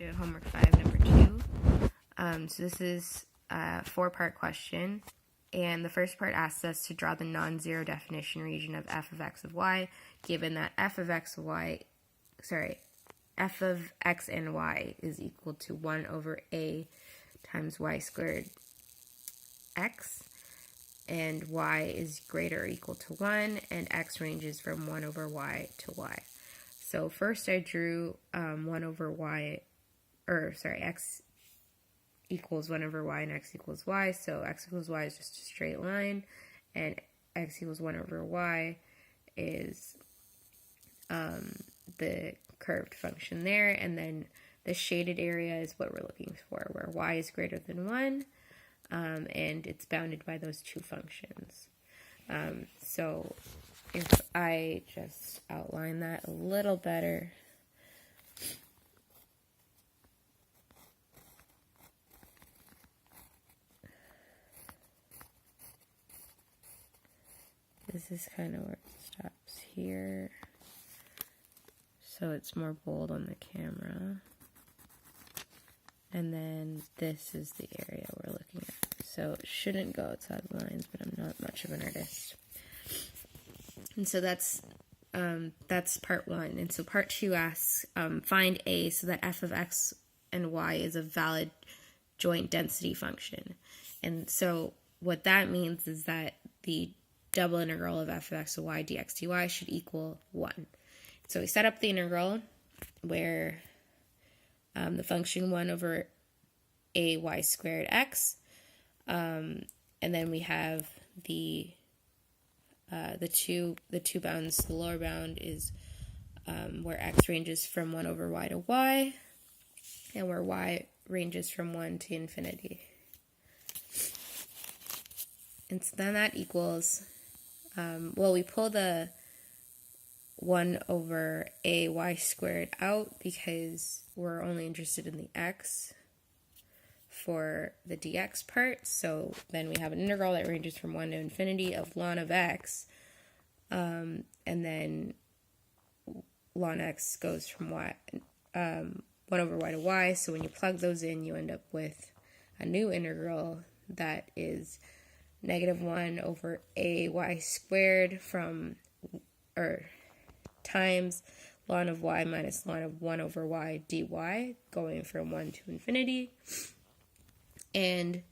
to homework 5, number 2. So this is a 4-part question, and the first part asks us to draw the non-zero definition region of f of x of y, given that f of x and y is equal to 1 over a times y squared x, and y is greater or equal to 1, and x ranges from 1 over y to y. So first I drew 1 over y, x equals 1 over y and x equals y. So x equals y is just a straight line, and x equals 1 over y is the curved function there. And then the shaded area is what we're looking for, where y is greater than 1, and it's bounded by those two functions. So if I just outline that a little better, this is kind of where it stops here, so it's more bold on the camera. And then this is the area we're looking at. So it shouldn't go outside the lines, but I'm not much of an artist. And so that's part 1. And so part 2 asks, find a so that f of x and y is a valid joint density function. And so what that means is that the double integral of f of x of y dx dy should equal 1. So we set up the integral where the function 1 over a y squared x, and then we have the two bounds. The lower bound is where x ranges from 1 over y to y, and where y ranges from 1 to infinity. And so then that equals, we pull the 1 over a y squared out because we're only interested in the x for the dx part. So then we have an integral that ranges from 1 to infinity of ln of x, and then ln x goes from 1 over y to y. So when you plug those in, you end up with a new integral that is -1 over a y squared times ln of y minus ln of 1 over y dy, going from 1 to infinity. And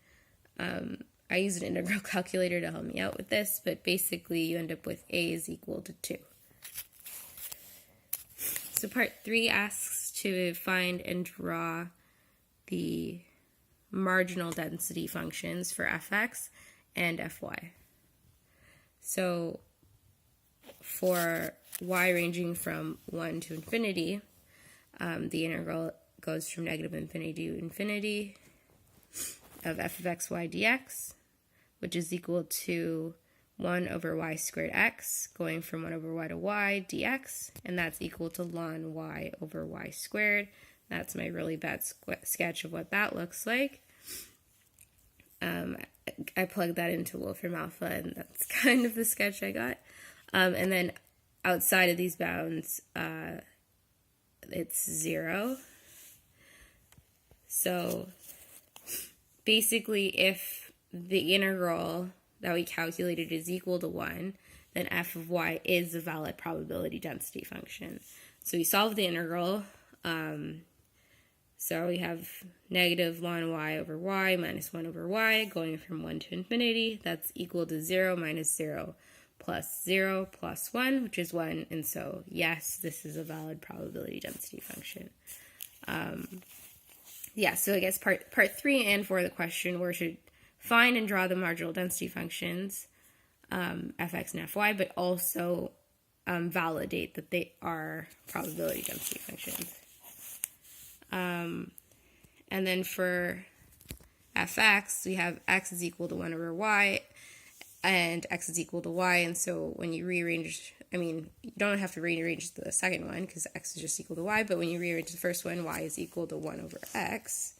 I used an integral calculator to help me out with this, but basically you end up with a is equal to 2. So part 3 asks to find and draw the marginal density functions for fx and fy. So for y ranging from 1 to infinity, the integral goes from -infinity to infinity of f of x y dx, which is equal to 1 over y squared x, going from 1 over y to y dx, and that's equal to ln y over y squared. That's my really bad sketch of what that looks like. I plugged that into Wolfram Alpha, and that's kind of the sketch I got. And then outside of these bounds, it's 0. So basically, if the integral that we calculated is equal to 1, then f of y is a valid probability density function. So we solve the integral. So we have negative ln y over y minus 1 over y, going from 1 to infinity. That's equal to 0 minus 0 plus 0 plus 1, which is 1. And so, yes, this is a valid probability density function. So I guess part 3 and 4 of the question were to find and draw the marginal density functions, fx and fy, but also validate that they are probability density functions. And then for fx, we have x is equal to 1 over y, and x is equal to y, and so when you rearrange, you don't have to rearrange the second one because x is just equal to y, but when you rearrange the first one, y is equal to 1 over x.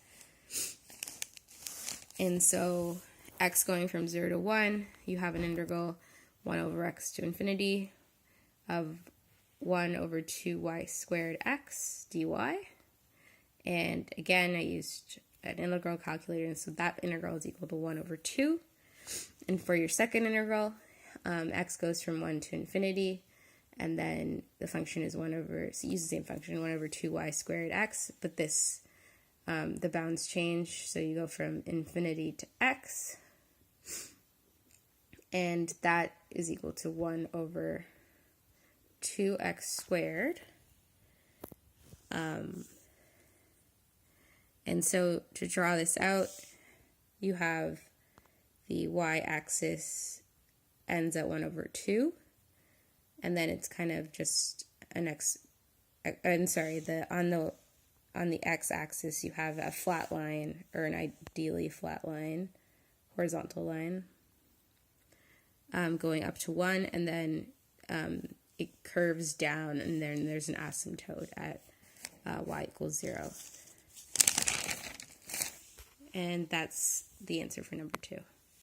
And so x going from 0 to 1, you have an integral 1 over x to infinity of 1 over 2y squared x dy. And again, I used an integral calculator, and so that integral is equal to 1 over 2. And for your second integral, x goes from 1 to infinity, and then the function is 1 over, so use the same function, 1 over 2y squared x, but this, the bounds change, so you go from infinity to x, and that is equal to 1 over 2x squared. And so to draw this out, you have the y-axis ends at 1 over 2, and then it's kind of just an on the x-axis you have a flat line, or an ideally flat line, horizontal line, going up to 1, and then it curves down, and then there's an asymptote at y equals 0. And that's the answer for number 2.